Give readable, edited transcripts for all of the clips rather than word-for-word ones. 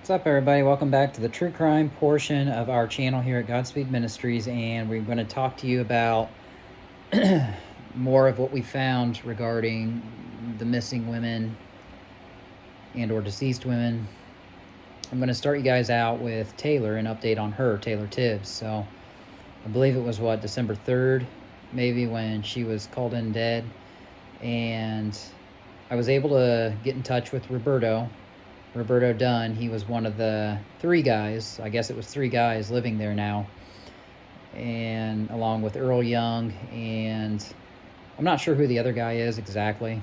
What's up, everybody? Welcome back to the true crime portion of our channel here at Godspeed Ministries, and we're going to talk to you about more of what we found regarding the missing women and or deceased women. I'm going to start you guys out with Taylor, an update on her, Taylor Tibbs. So I believe it was, December 3rd, maybe, when she was called in dead, and I was able to get in touch with Roberto Dunn. He was one of the three guys, I guess it was three guys living there now, and along with Earl Young, and I'm not sure who the other guy is exactly,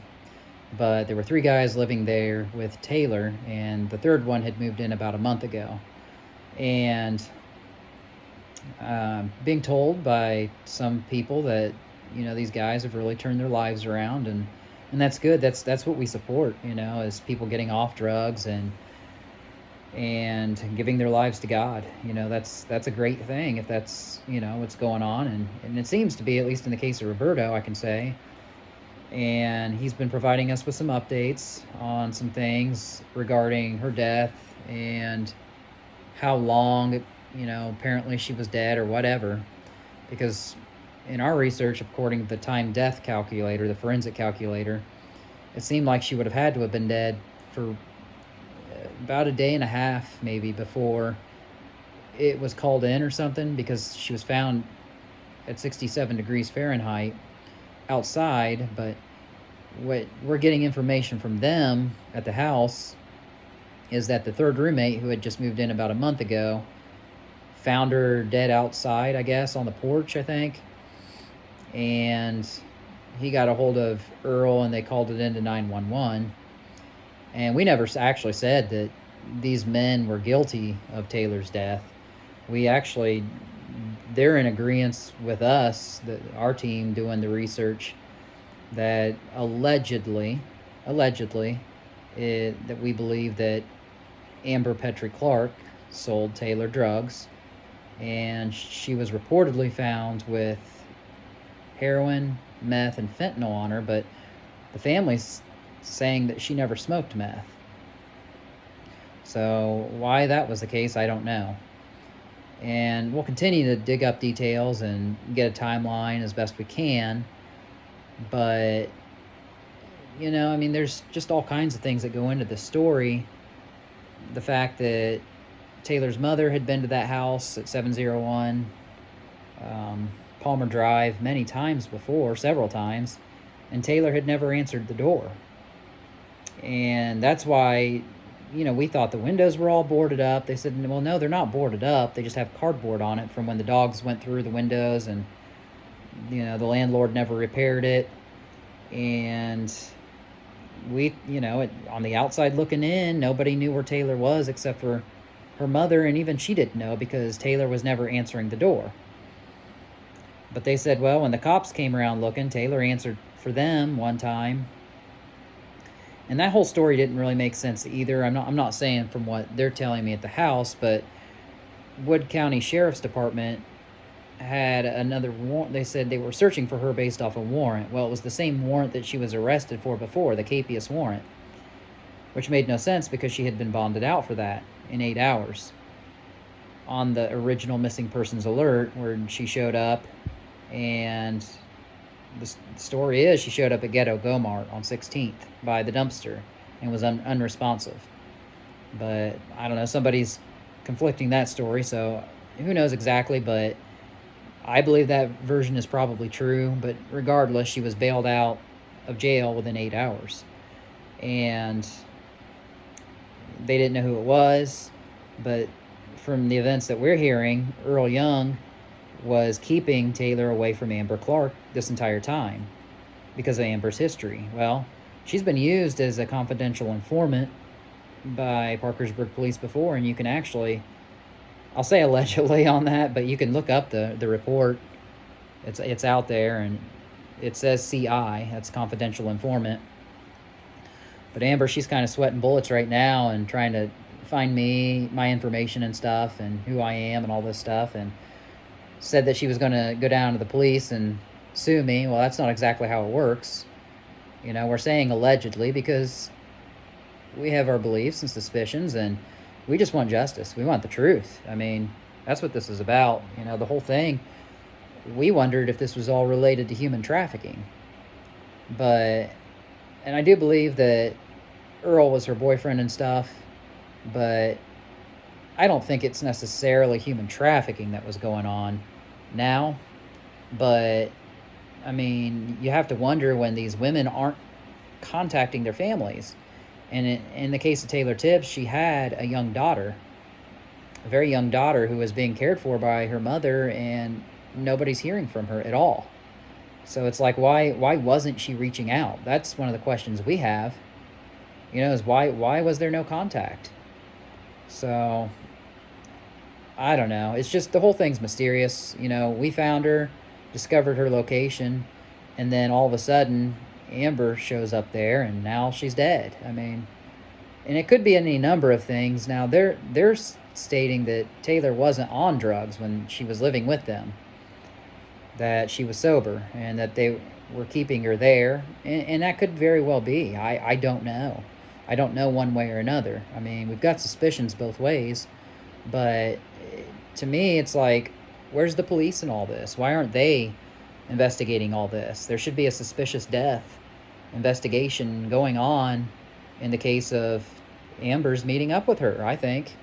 but there were three guys living there with Taylor, and the third one had moved in about a month ago. And being told by some people that, these guys have really turned their lives around, and that's good. That's what we support, is people getting off drugs and giving their lives to God. That's a great thing if that's, what's going on. And it seems to be, at least in the case of Roberto, I can say. And he's been providing us with some updates on some things regarding her death and how long, apparently she was dead or whatever. Because in our research, according to the time death calculator, the forensic calculator, it seemed like she would have had to have been dead for about a day and a half, maybe, before it was called in or something, because she was found at 67 degrees Fahrenheit outside. But what we're getting information from them at the house is that the third roommate, who had just moved in about a month ago, found her dead outside, I guess, on the porch, I think. And he got a hold of Earl, and they called it into 911. And we never actually said that these men were guilty of Taylor's death. They're in agreement with us, our team doing the research, that allegedly, that we believe that Amber Petrie Clark sold Taylor drugs, and she was reportedly found with heroin, meth, and fentanyl on her, but the family's saying that she never smoked meth. So why that was the case, I don't know. And we'll continue to dig up details and get a timeline as best we can. But, there's just all kinds of things that go into this story. The fact that Taylor's mother had been to that house at 701 Palmer Drive many times before, several times, and Taylor had never answered the door. And that's why, we thought the windows were all boarded up. They said, well, no, they're not boarded up. They just have cardboard on it from when the dogs went through the windows, and, the landlord never repaired it. And we, on the outside looking in, nobody knew where Taylor was except for her mother, and even she didn't know because Taylor was never answering the door. But they said, well, when the cops came around looking, Taylor answered for them one time. And that whole story didn't really make sense either. I'm not saying from what they're telling me at the house, but Wood County Sheriff's Department had another warrant. They said they were searching for her based off a warrant. Well, it was the same warrant that she was arrested for before, the capious warrant, which made no sense because she had been bonded out for that in 8 hours on the original missing persons alert, where she showed up. And the story is she showed up at Ghetto Gomart on 16th by the dumpster and was unresponsive. But I don't know, somebody's conflicting that story, so who knows exactly, but I believe that version is probably true. But regardless, she was bailed out of jail within 8 hours. And they didn't know who it was, but from the events that we're hearing, Earl Young was keeping Taylor away from Amber Clark this entire time because of Amber's history. Well, she's been used as a confidential informant by Parkersburg police before, and you can actually, I'll say allegedly on that, but you can look up the report. It's out there, and it says CI, that's confidential informant. But Amber, she's kind of sweating bullets right now and trying to find me, my information and stuff, and who I am and all this stuff, and said that she was going to go down to the police and sue me. Well, that's not exactly how it works. We're saying allegedly because we have our beliefs and suspicions, and we just want justice. We want the truth. I mean, that's what this is about. You know, the whole thing, we wondered if this was all related to human trafficking. But, and I do believe that Earl was her boyfriend and stuff, but I don't think it's necessarily human trafficking that was going on now. But, I mean, you have to wonder when these women aren't contacting their families. And in the case of Taylor Tibbs, she had a young daughter, a very young daughter who was being cared for by her mother, and nobody's hearing from her at all. So it's like, why wasn't she reaching out? That's one of the questions we have. You know, is why was there no contact? So I don't know. It's just, the whole thing's mysterious. You know, we found her, discovered her location, and then all of a sudden Amber shows up there, and now she's dead. I mean, and it could be any number of things. Now they're stating that Taylor wasn't on drugs when she was living with them, that she was sober, and that they were keeping her there, and that could very well be. I don't know. I don't know one way or another. I mean, we've got suspicions both ways, but to me, it's like, where's the police in all this? Why aren't they investigating all this? There should be a suspicious death investigation going on in the case of Amber's meeting up with her, I think.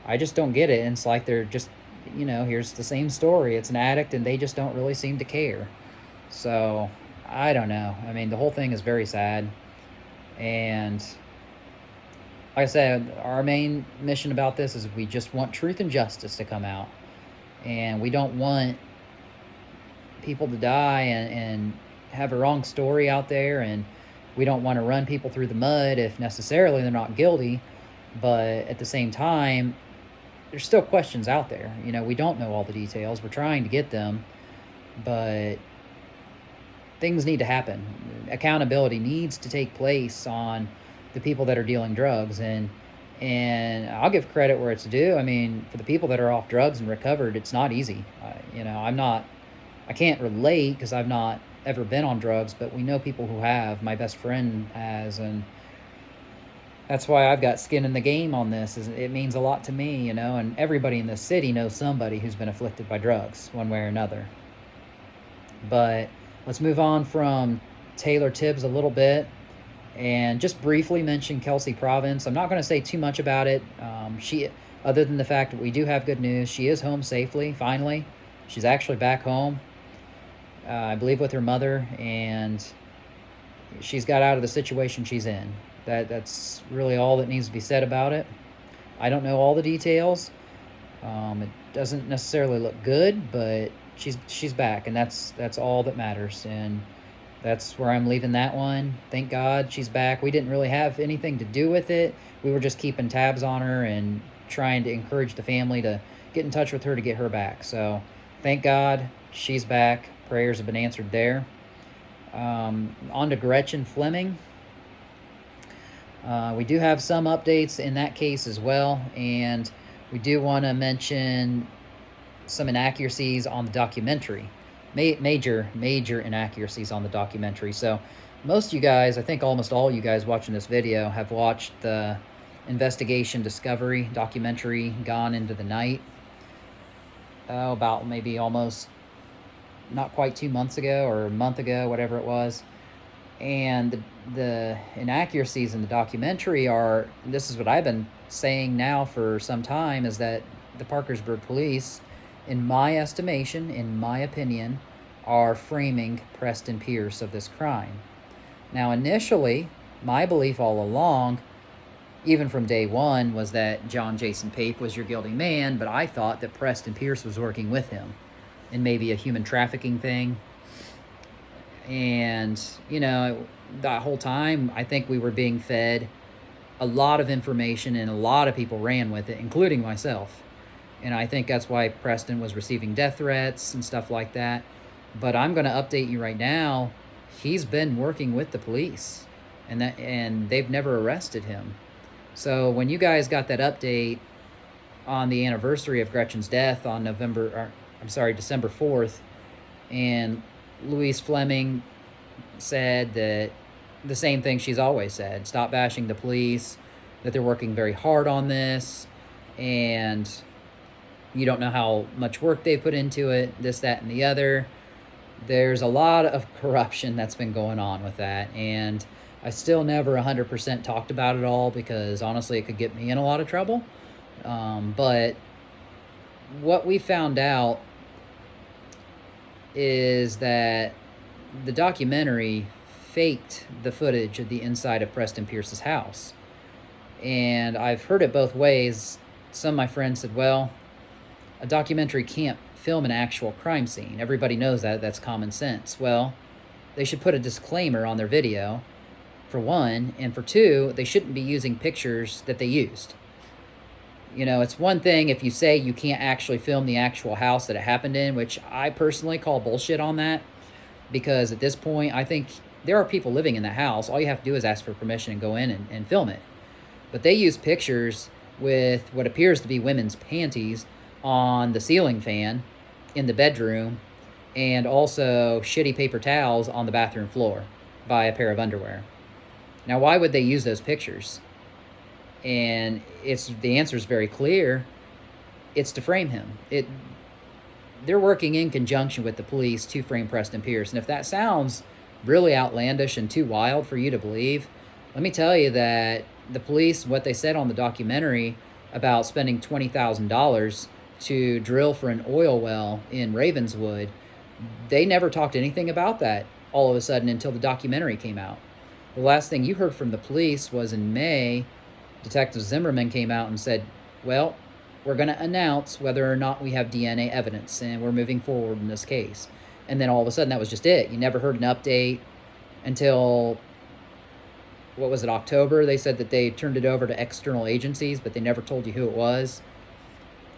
I just don't get it. And it's like they're just, you know, here's the same story. It's an addict, and they just don't really seem to care. So, I don't know. I mean, the whole thing is very sad. And like I said, our main mission about this is we just want truth and justice to come out. And we don't want people to die and have a wrong story out there. And we don't want to run people through the mud if necessarily they're not guilty. But at the same time, there's still questions out there. You know, we don't know all the details. We're trying to get them. But things need to happen. Accountability needs to take place on the people that are dealing drugs, and I'll give credit where it's due. I mean, for the people that are off drugs and recovered, it's not easy. You know, I can't relate because I've not ever been on drugs, but we know people who have. My best friend has, and that's why I've got skin in the game on this. It means a lot to me, you know, and everybody in this city knows somebody who's been afflicted by drugs one way or another. But let's move on from Taylor Tibbs a little bit and just briefly mention Kelsey Province. I'm not going to say too much about it. Other than the fact that we do have good news, she is home safely, finally. She's actually back home, I believe with her mother, and she's got out of the situation she's in. That's really all that needs to be said about it. I don't know all the details. It doesn't necessarily look good, but she's back, and that's all that matters. And that's where I'm leaving that one. Thank God she's back. We didn't really have anything to do with it. We were just keeping tabs on her and trying to encourage the family to get in touch with her to get her back. So thank God she's back. Prayers have been answered there. On to Gretchen Fleming. We do have some updates in that case as well, and we do want to mention some inaccuracies on the documentary. Major inaccuracies on the documentary. So most of you guys, I think almost all you guys watching this video, have watched the Investigation Discovery documentary, Gone into the Night. About maybe almost not quite 2 months ago or a month ago, whatever it was. And the inaccuracies in the documentary are, this is what I've been saying now for some time, is that the Parkersburg police, in my estimation, in my opinion, are framing Preston Pierce of this crime. Now, initially, my belief all along, even from day one, was that John Jason Pape was your guilty man, but I thought that Preston Pierce was working with him in maybe a human trafficking thing. And, you know, that whole time, I think we were being fed a lot of information, and a lot of people ran with it, including myself. And I think that's why Preston was receiving death threats and stuff like that. But I'm going to update you right now. He's been working with the police, and they've never arrested him. So when you guys got that update on the anniversary of Gretchen's death on December 4th, and Louise Fleming said that the same thing she's always said: stop bashing the police. that they're working very hard on this, and you don't know how much work they put into it, this, that, and the other. There's a lot of corruption that's been going on with that, and I still never 100% talked about it all because honestly it could get me in a lot of trouble. But what we found out is that the documentary faked the footage of the inside of Preston Pierce's house. And I've heard it both ways. Some of my friends said, well, a documentary can't film an actual crime scene. Everybody knows that. That's common sense. Well, they should put a disclaimer on their video, for one, and for two, they shouldn't be using pictures that they used. You know, it's one thing if you say you can't actually film the actual house that it happened in, which I personally call bullshit on that, because at this point, I think there are people living in the house. All you have to do is ask for permission and go in and film it. But they use pictures with what appears to be women's panties on the ceiling fan in the bedroom, and also shitty paper towels on the bathroom floor by a pair of underwear. Now, why would they use those pictures? And the answer is very clear. It's to frame him. They're working in conjunction with the police to frame Preston Pierce. And if that sounds really outlandish and too wild for you to believe, let me tell you that the police, what they said on the documentary about spending $20,000 to drill for an oil well in Ravenswood, they never talked anything about that all of a sudden until the documentary came out. The last thing you heard from the police was in May. Detective Zimmerman came out and said, well, we're going to announce whether or not we have DNA evidence, and we're moving forward in this case. And then all of a sudden, that was just it. You never heard an update until, what was it, October? They said that they turned it over to external agencies, but they never told you who it was.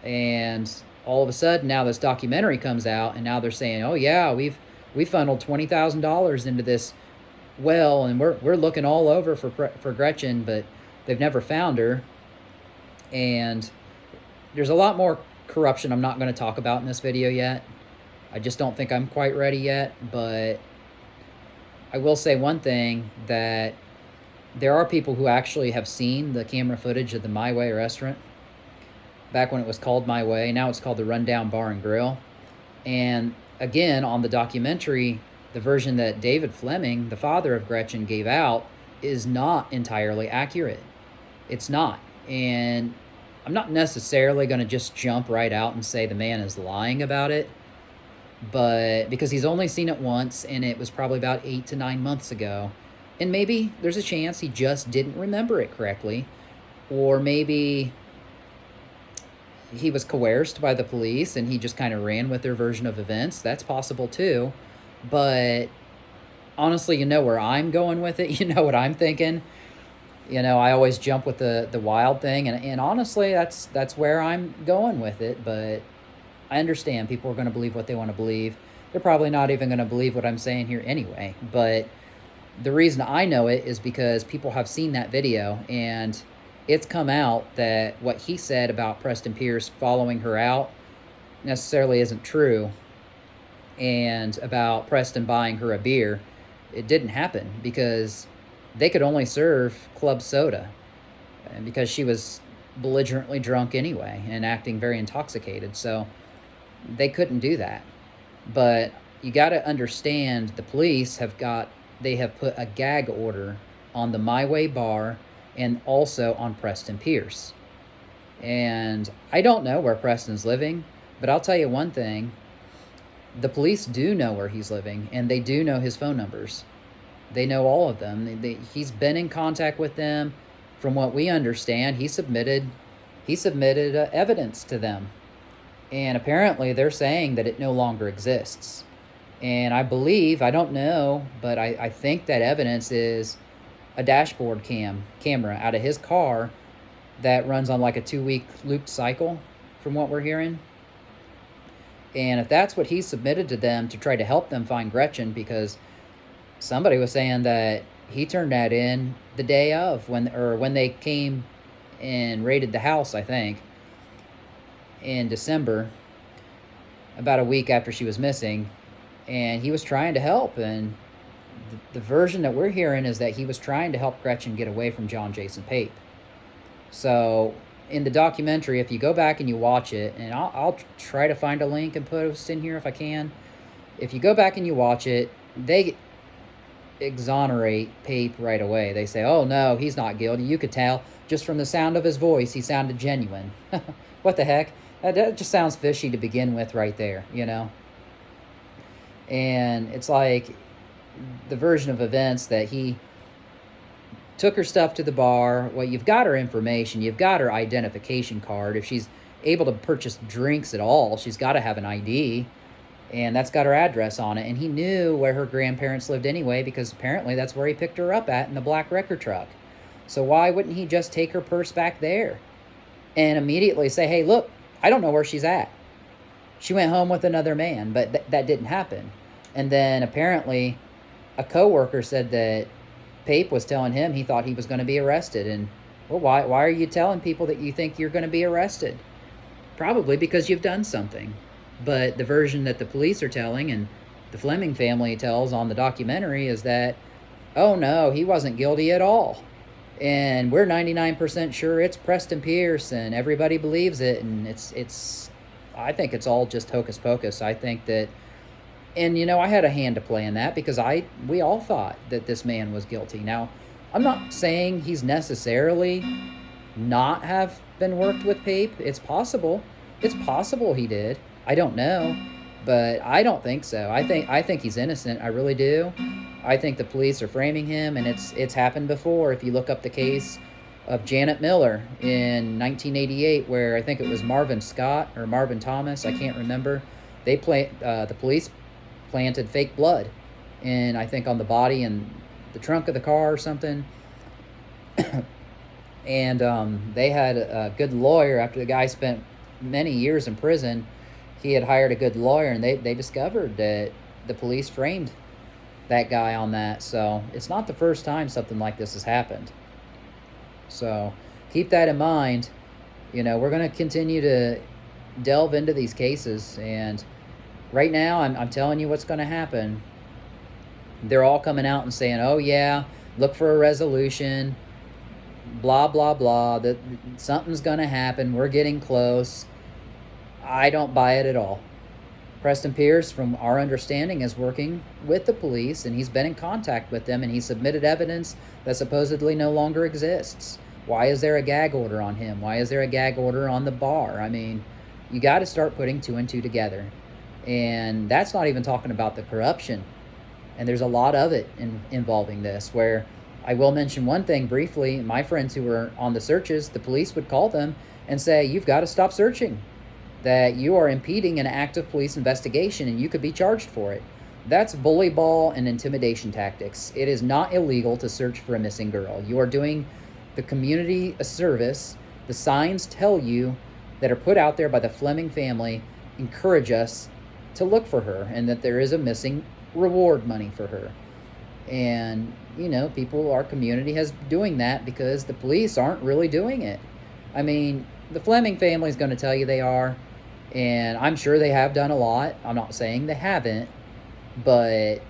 And all of a sudden, now this documentary comes out, and now they're saying, oh yeah, we funneled $20,000 into this well, and we're looking all over for Gretchen, but they've never found her. And there's a lot more corruption I'm not going to talk about in this video yet. I just don't think I'm quite ready yet, but I will say one thing, that there are people who actually have seen the camera footage of the My Way restaurant back when it was called My Way. Now it's called the Rundown Bar and Grill. And again, on the documentary, the version that David Fleming, the father of Gretchen, gave out is not entirely accurate. It's not. And I'm not necessarily going to just jump right out and say the man is lying about it, but because he's only seen it once, and it was probably about 8 to 9 months ago. And maybe there's a chance he just didn't remember it correctly, or maybe he was coerced by the police and he just kind of ran with their version of events. That's possible too. But honestly, you know where I'm going with it. You know what I'm thinking. You know, I always jump with the wild thing, and honestly, that's where I'm going with it. But I understand people are going to believe what they want to believe. They're probably not even going to believe what I'm saying here anyway. But the reason I know it is because people have seen that video, and it's come out that what he said about Preston Pierce following her out necessarily isn't true. And about Preston buying her a beer, it didn't happen because they could only serve club soda, and because she was belligerently drunk anyway and acting very intoxicated, so they couldn't do that. But you got to understand, the police have put a gag order on the My Way bar and also on Preston Pierce. And I don't know where Preston's living, but I'll tell you one thing. The police do know where he's living, and they do know his phone numbers. They know all of them. He's been in contact with them. From what we understand, he submitted evidence to them. And apparently they're saying that it no longer exists. And I believe, I don't know, but I think that evidence is a dashboard camera out of his car that runs on like a 2-week looped cycle, from what we're hearing. And if that's what he submitted to them to try to help them find Gretchen, because somebody was saying that he turned that in the day of when they came and raided the house, I think, in December, about a week after she was missing, and he was trying to help. And the version that we're hearing is that he was trying to help Gretchen get away from John Jason Pape. So in the documentary, if you go back and you watch it, and I'll try to find a link and post in here if I can. If you go back and you watch it, they exonerate Pape right away. They say, oh no, he's not guilty. You could tell just from the sound of his voice, he sounded genuine. What the heck? That just sounds fishy to begin with right there, you know? And it's like the version of events that he took her stuff to the bar. Well, you've got her information. You've got her identification card. If she's able to purchase drinks at all, she's got to have an ID. And that's got her address on it. And he knew where her grandparents lived anyway, because apparently that's where he picked her up at in the black wrecker truck. So why wouldn't he just take her purse back there and immediately say, hey, look, I don't know where she's at. She went home with another man, but that didn't happen. And then apparently a coworker said that Pape was telling him he thought he was going to be arrested. And, well, why are you telling people that you think you're going to be arrested? Probably because you've done something. But the version that the police are telling and the Fleming family tells on the documentary is that, oh no, he wasn't guilty at all. And we're 99% sure it's Preston Pierce, and everybody believes it. And I think it's all just hocus pocus. I think that, and you know, I had a hand to play in that because we all thought that this man was guilty. Now, I'm not saying he's necessarily not have been worked with Pape. It's possible. It's possible he did. I don't know, but I don't think so. I think he's innocent. I really do. I think the police are framing him, and it's happened before. If you look up the case of Janet Miller in 1988, where I think it was Marvin Scott or Marvin Thomas, I can't remember. The police planted fake blood, and I think on the body and the trunk of the car or something. And they had a good lawyer after the guy spent many years in prison. He had hired a good lawyer, and they discovered that the police framed that guy on that. So it's not the first time something like this has happened. So keep that in mind. You know, we're going to continue to delve into these cases. And right now, I'm telling you what's going to happen. They're all coming out and saying, oh, yeah, look for a resolution, blah, blah, blah, that something's going to happen. We're getting close. I don't buy it at all. Preston Pierce, from our understanding, is working with the police, and he's been in contact with them, and he submitted evidence that supposedly no longer exists. Why is there a gag order on him? Why is there a gag order on the bar? I mean, you got to start putting two and two together. And that's not even talking about the corruption. And there's a lot of it involving this, where I will mention one thing briefly. My friends who were on the searches, the police would call them and say, you've got to stop searching, that you are impeding an active police investigation and you could be charged for it. That's bully ball and intimidation tactics. It is not illegal to search for a missing girl. You are doing the community a service. The signs tell you that are put out there by the Fleming family encourage us to look for her, and that there is a missing reward money for her. And, you know, our community has doing that because the police aren't really doing it. I mean, the Fleming family is going to tell you they are, and I'm sure they have done a lot. I'm not saying they haven't, but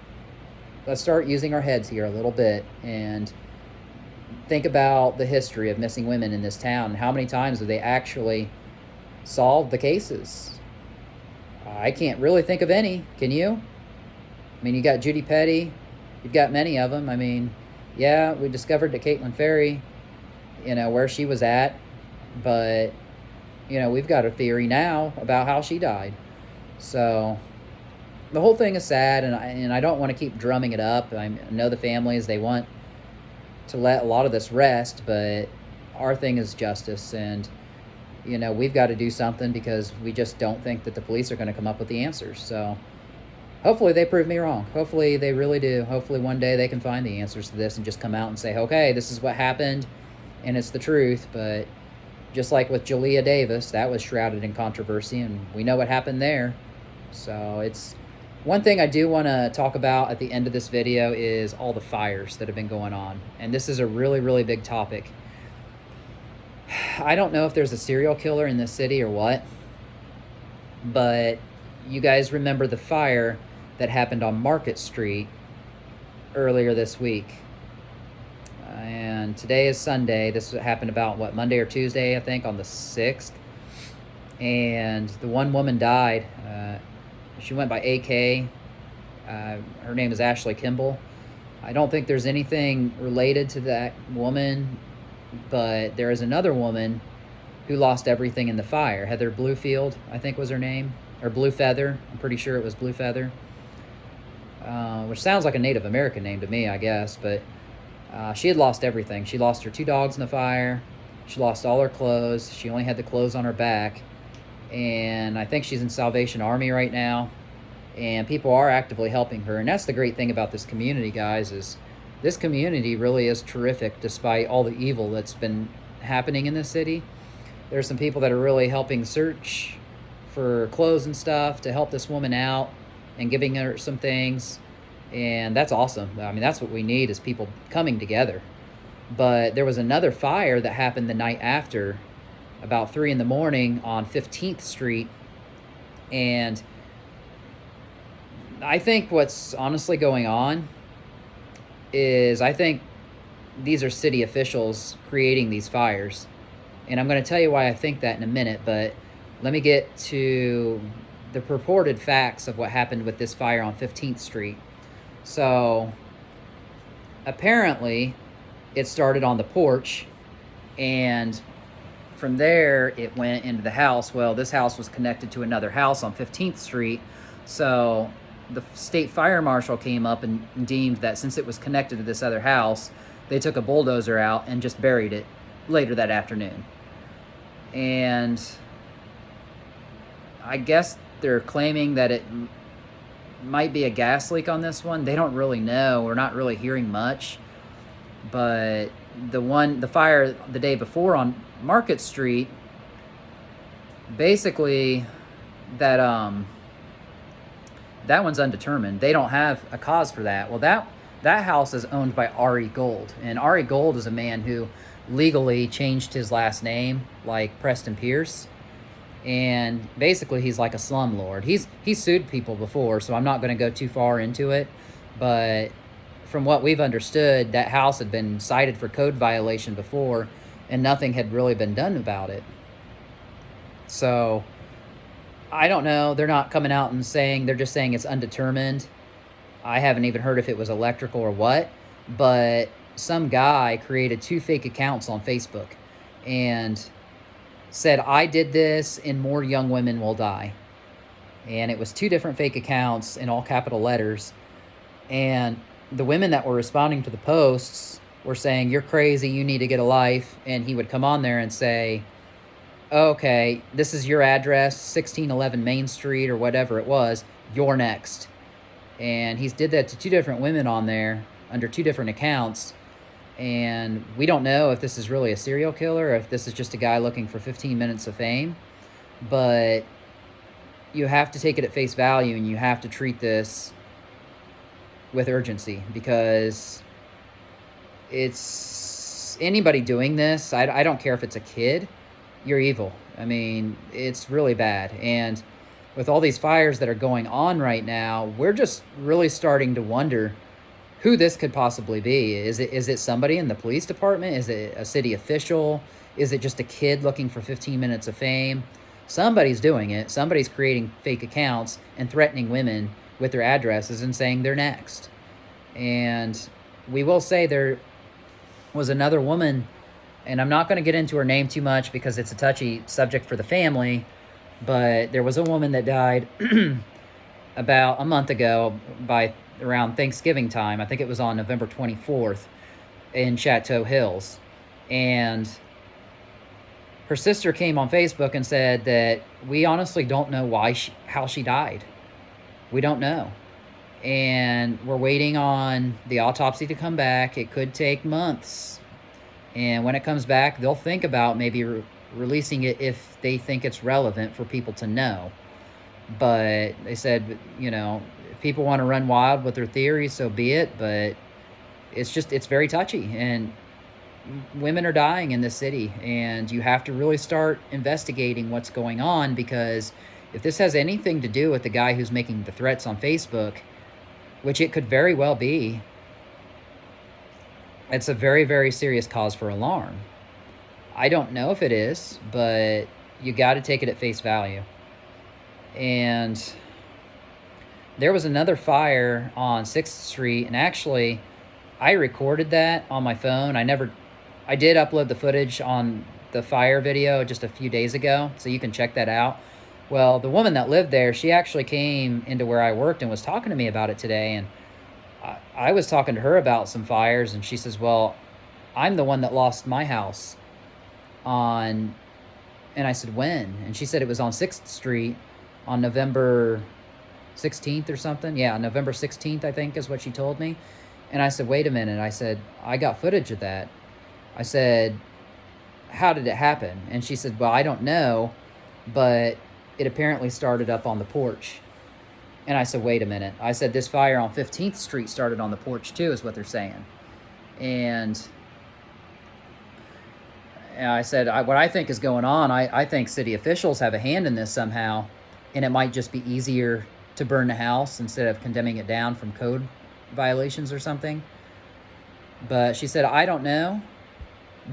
let's start using our heads here a little bit and think about the history of missing women in this town. How many times have they actually solved the cases? I can't really think of any. Can you? I mean, you got Judy Petty. You've got many of them. I mean, yeah, we discovered that Caitlin Ferry, you know, where she was at, but, you know, we've got a theory now about how she died. So the whole thing is sad, and I don't want to keep drumming it up. I know the families, they want to let a lot of this rest, but our thing is justice, and, you know, we've got to do something because we just don't think that the police are going to come up with the answers. So hopefully they prove me wrong. Hopefully they really do. Hopefully one day they can find the answers to this and just come out and say, okay, this is what happened, and it's the truth. But just like with Jalea Davis, that was shrouded in controversy, and we know what happened there. So it's one thing I do want to talk about at the end of this video is all the fires that have been going on. And this is a really, really big topic. I don't know if there's a serial killer in this city or what, but you guys remember the fire that happened on Market Street earlier this week. and today is Sunday. This happened about, Monday or Tuesday, I think, on the 6th. And the one woman died. She went by AK. Her name is Ashley Kimball. I don't think there's anything related to that woman, but there is another woman who lost everything in the fire. Heather Bluefield, I think was her name, or Blue Feather. I'm pretty sure it was Blue Feather, which sounds like a Native American name to me, I guess, but she had lost everything. She lost her 2 dogs in the fire. She lost all her clothes. She only had the clothes on her back, and I think she's in Salvation Army right now, and people are actively helping her. And that's the great thing about this community, guys, is this community really is terrific despite all the evil that's been happening in this city. There's some people that are really helping search for clothes and stuff to help this woman out and giving her some things, and that's awesome. I mean, that's what we need, is people coming together. But there was another fire that happened the night after, about 3 in the morning on 15th Street, and I think what's honestly going on is, I think these are city officials creating these fires. And I'm going to tell you why I think that in a minute, but let me get to the purported facts of what happened with this fire on 15th Street. So, apparently, it started on the porch, and from there, it went into the house. Well, this house was connected to another house on 15th Street, so the state fire marshal came up and deemed that since it was connected to this other house, they took a bulldozer out and just buried it later that afternoon. And I guess they're claiming that it might be a gas leak on this one. They don't really know. We're not really hearing much. But the fire the day before on Market Street, basically that one's undetermined. They don't have a cause for that. Well, that house is owned by Ari Gold, and Ari Gold is a man who legally changed his last name, like Preston Pierce, and basically he's like a slumlord. He's sued people before, so I'm not going to go too far into it, but from what we've understood, that house had been cited for code violation before, and nothing had really been done about it. So I don't know. They're not coming out and saying, they're just saying it's undetermined. I haven't even heard if it was electrical or what, but some guy created 2 fake accounts on Facebook and said, I did this and more young women will die. And it was 2 different fake accounts in all capital letters. And the women that were responding to the posts were saying, you're crazy, you need to get a life. And he would come on there and say, okay, this is your address, 1611 Main Street or whatever it was, you're next. And he did that to 2 different women on there under 2 different accounts. And we don't know if this is really a serial killer or if this is just a guy looking for 15 minutes of fame. But you have to take it at face value, and you have to treat this with urgency, because it's anybody doing this. I don't care if it's a kid. You're evil. I mean, it's really bad. And with all these fires that are going on right now, we're just really starting to wonder who this could possibly be. Is it somebody in the police department? Is it a city official? Is it just a kid looking for 15 minutes of fame? Somebody's doing it. Somebody's creating fake accounts and threatening women with their addresses and saying they're next. And we will say there was another woman, and I'm not going to get into her name too much because it's a touchy subject for the family, but there was a woman that died about a month ago by around Thanksgiving time. I think it was on November 24th in Chateau Hills. And her sister came on Facebook and said that we honestly don't know how she died. We don't know. And we're waiting on the autopsy to come back. It could take months. And when it comes back, they'll think about maybe releasing it if they think it's relevant for people to know. But they said, if people want to run wild with their theories, so be it. But it's very touchy. And women are dying in this city. And you have to really start investigating what's going on, because if this has anything to do with the guy who's making the threats on Facebook, which it could very well be, it's a very, very serious cause for alarm. I don't know if it is, but you got to take it at face value. And there was another fire on 6th Street, and actually, I recorded that on my phone. I did upload the footage on the fire video just a few days ago, so you can check that out. Well, the woman that lived there, she actually came into where I worked and was talking to me about it today, and I was talking to her about some fires, and she says, well, I'm the one that lost my house on, and I said, when? And she said it was on 6th Street on November 16th or something. Yeah, November 16th, I think is what she told me. And I said, wait a minute. I said, I got footage of that. I said, how did it happen? And she said, well, I don't know, but it apparently started up on the porch. And I said, wait a minute. I said, this fire on 15th Street started on the porch too, is what they're saying. And I said, what I think is going on, I think city officials have a hand in this somehow, and it might just be easier to burn the house instead of condemning it down from code violations or something. But she said, I don't know,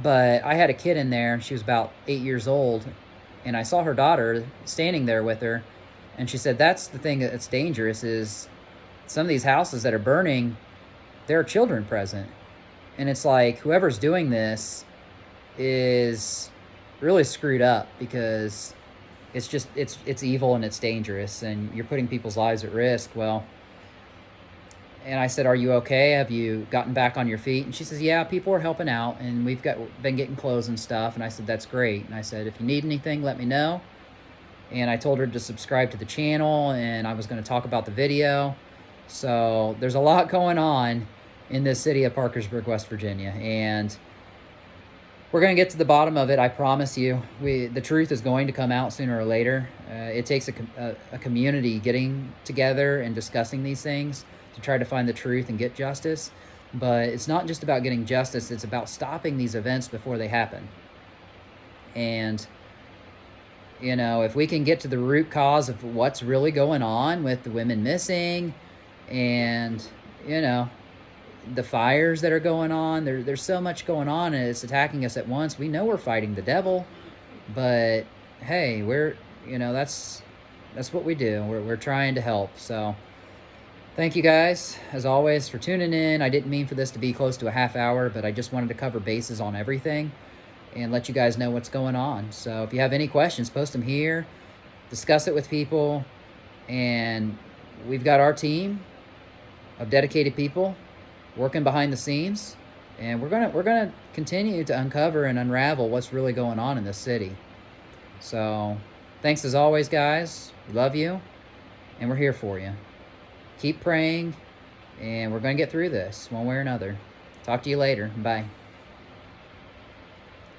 but I had a kid in there. She was about 8 years old, and I saw her daughter standing there with her, and she said, that's the thing that's dangerous, is some of these houses that are burning, there are children present. And it's like, whoever's doing this is really screwed up, because it's just, it's evil and it's dangerous, and you're putting people's lives at risk. Well, and I said, are you okay? Have you gotten back on your feet? And she says, yeah, people are helping out, and we've been getting clothes and stuff. And I said, that's great. And I said, if you need anything, let me know. And I told her to subscribe to the channel, and I was going to talk about the video. So there's a lot going on in this city of Parkersburg, West Virginia, and we're going to get to the bottom of it. I promise you. The truth is going to come out sooner or later. It takes a community getting together and discussing these things to try to find the truth and get justice. But it's not just about getting justice. It's about stopping these events before they happen. And, you know, if we can get to the root cause of what's really going on with the women missing and, you know, the fires that are going on, there's so much going on, and it's attacking us at once. We know we're fighting the devil, but hey, that's what we do. We're trying to help. So thank you guys, as always, for tuning in. I didn't mean for this to be close to a half hour, but I just wanted to cover bases on everything and let you guys know what's going on. So if you have any questions, post them here, discuss it with people, and we've got our team of dedicated people working behind the scenes, and we're gonna continue to uncover and unravel what's really going on in this city. So thanks as always, guys. We love you, and we're here for you. Keep praying, and we're gonna get through this one way or another. Talk to you later. Bye.